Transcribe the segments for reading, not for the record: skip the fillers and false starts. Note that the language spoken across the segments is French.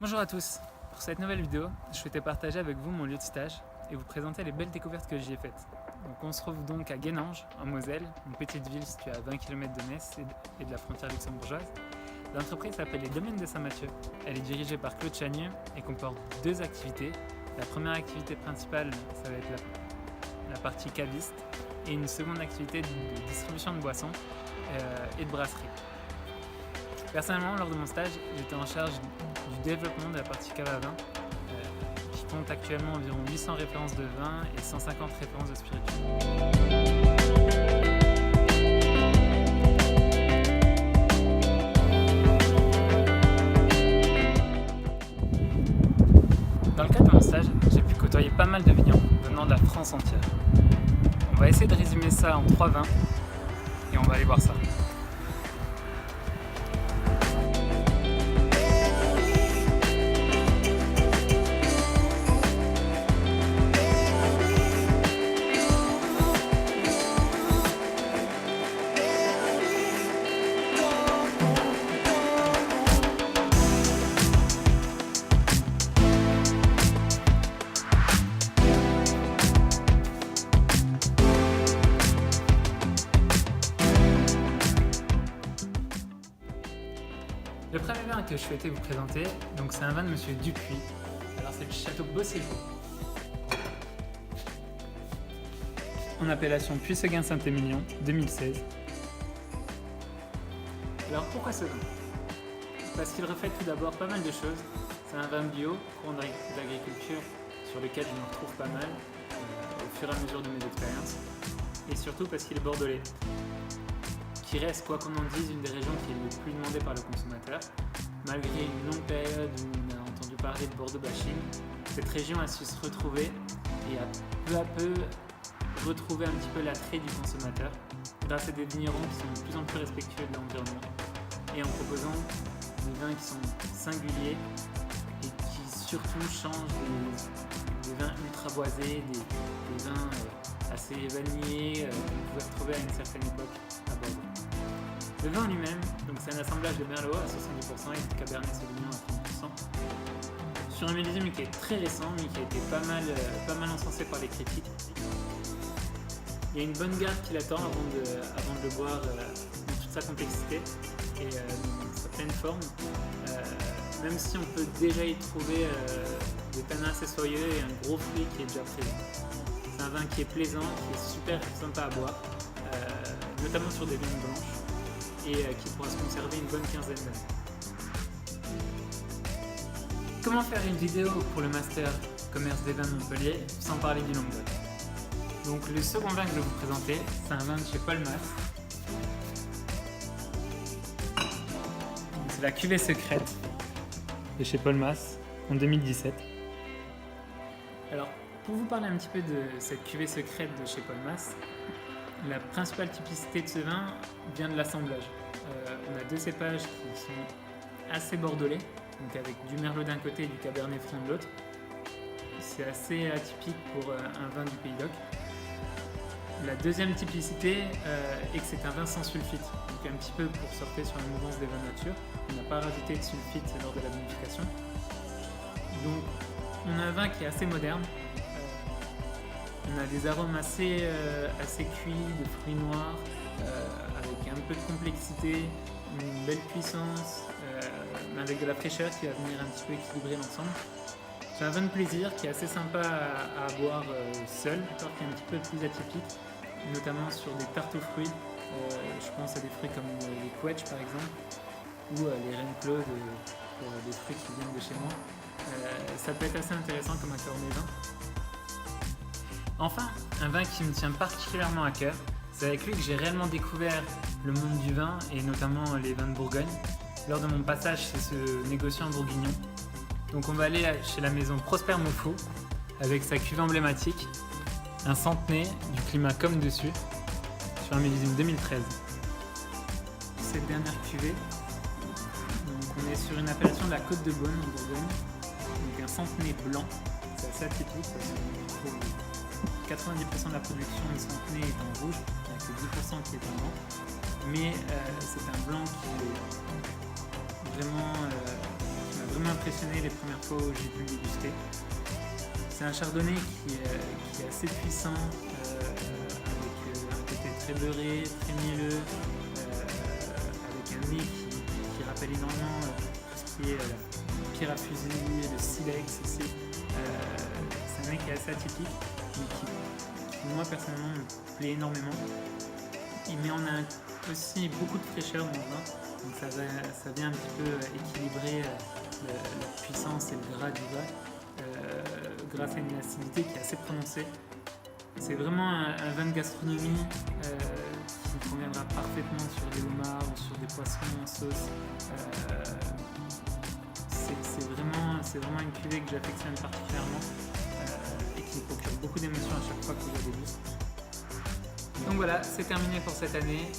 Bonjour à tous, pour cette nouvelle vidéo, je souhaitais partager avec vous mon lieu de stage et vous présenter les belles découvertes que j'y ai faites. Donc on se retrouve donc à Guénange, en Moselle, une petite ville située à 20 km de Metz et de la frontière luxembourgeoise. L'entreprise s'appelle les Domaines de Saint-Mathieu. Elle est dirigée par Claude Chagnieu et comporte deux activités. La première activité principale, ça va être la partie caviste et une seconde activité de distribution de boissons et de brasserie. Personnellement, lors de mon stage, j'étais en charge du développement de la partie cave à vin, qui compte actuellement environ 800 références de vin et 150 références de spiritueux. Dans le cadre de mon stage, j'ai pu côtoyer pas mal de vignerons venant de la France entière. On va essayer de résumer ça en 3 vins et on va aller voir ça. Le premier vin que je souhaitais vous présenter, donc c'est un vin de Monsieur Dupuis. Alors c'est le Château Bossé-Vaux. En appellation Puisseguin-Saint-Émilion 2016. Alors pourquoi ce vin? Parce qu'il reflète tout d'abord pas mal de choses. C'est un vin bio, courant d'agriculture, sur lequel je me retrouve pas mal au fur et à mesure de mes expériences. Et surtout parce qu'il est bordelais, qui reste, quoi qu'on en dise, une des régions qui est le plus demandée par le consommateur. Malgré une longue période où on a entendu parler de Bordeaux bashing, cette région a su se retrouver et a peu à peu retrouvé un petit peu l'attrait du consommateur grâce à des vignerons qui sont de plus en plus respectueux de l'environnement et en proposant des vins qui sont singuliers et qui surtout changent des vins ultra boisés, des vins assez vanillés qu'on pouvait retrouver à une certaine époque à Bordeaux. Le vin en lui-même, donc c'est un assemblage de Merlot à 70% et de Cabernet Sauvignon à 30%. Sur un millésime qui est très récent, mais qui a été pas mal encensé par les critiques. Il y a une bonne garde qui l'attend avant de le boire dans toute sa complexité et dans sa pleine forme. Même si on peut déjà y trouver des tanins assez soyeux et un gros fruit qui est déjà présent. C'est un vin qui est plaisant, qui est super sympa à boire, notamment sur des viandes blanches, et qui pourra se conserver une bonne quinzaine d'années. Comment faire une vidéo pour le Master Commerce des vins de Montpellier sans parler du Languedoc? Donc le second vin que je vais vous présenter, c'est un vin de chez Paul Mas. C'est la cuvée secrète de chez Paul Mas en 2017. Alors, pour vous parler un petit peu de cette cuvée secrète de chez Paul Mas, la principale typicité de ce vin vient de l'assemblage. On a deux cépages qui sont assez bordelais, donc avec du merlot d'un côté et du cabernet franc de l'autre. C'est assez atypique pour un vin du Pays d'Oc. La deuxième typicité est que c'est un vin sans sulfite, donc un petit peu pour sortir sur la mouvance des vins nature. On n'a pas rajouté de sulfite lors de la vinification. Donc on a un vin qui est assez moderne. On a des arômes assez cuits, de fruits noirs, avec un peu de complexité, une belle puissance, mais avec de la fraîcheur qui va venir un petit peu équilibrer l'ensemble. C'est un vin de plaisir qui est assez sympa à boire seul, qui est un petit peu plus atypique, notamment sur des tartes aux fruits. Je pense à des fruits comme les quetch par exemple, ou les reines claudes pour des fruits qui viennent de chez moi. Ça peut être assez intéressant comme accord des vins. Enfin, un vin qui me tient particulièrement à cœur, c'est avec lui que j'ai réellement découvert le monde du vin et notamment les vins de Bourgogne lors de mon passage chez ce négociant bourguignon. Donc on va aller chez la maison Prosper Moufou avec sa cuve emblématique, un centenaire du climat comme dessus, sur un millésime 2013. Cette dernière cuvée, donc on est sur une appellation de la Côte de Beaune en Bourgogne, donc un centenaire blanc, c'est assez atypique parce qu'on trouve 90% de la production de centenaire est en rouge, avec le 10% qui est en blanc, mais c'est un blanc qui est vraiment vraiment impressionné les premières fois où j'ai pu le déguster. C'est un chardonnay qui est assez puissant, avec un côté très beurré, très mielleux, avec un nez qui rappelle énormément tout ce qui est la pierre à fusil, le silex aussi. C'est un nez qui est assez atypique, mais qui moi personnellement me plaît énormément. Mais on a aussi beaucoup de fraîcheur dans le vin, donc ça vient un petit peu équilibrer la puissance et le gras du vin, grâce à une acidité qui est assez prononcée. C'est vraiment un vin de gastronomie qui conviendra parfaitement sur des homards ou sur des poissons en sauce. C'est vraiment une cuvée que j'affectionne particulièrement et qui me procure beaucoup d'émotions à chaque fois que je la déguste. Donc voilà, c'est terminé pour cette année.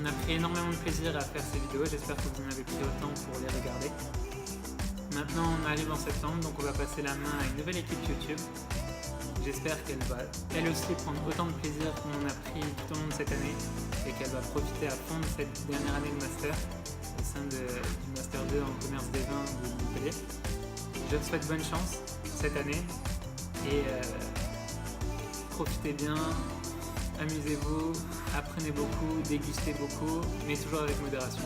On a pris énormément de plaisir à faire ces vidéos, j'espère que vous en avez pris autant pour les regarder. Maintenant on arrive en septembre, donc on va passer la main à une nouvelle équipe YouTube. J'espère qu'elle va elle aussi prendre autant de plaisir qu'on en a pris tout au long de cette année et qu'elle va profiter à fond de cette dernière année de master au sein du Master 2 en commerce des vins de Montpellier. Je vous souhaite bonne chance cette année et profitez bien, amusez-vous, apprenez beaucoup, dégustez beaucoup, mais toujours avec modération.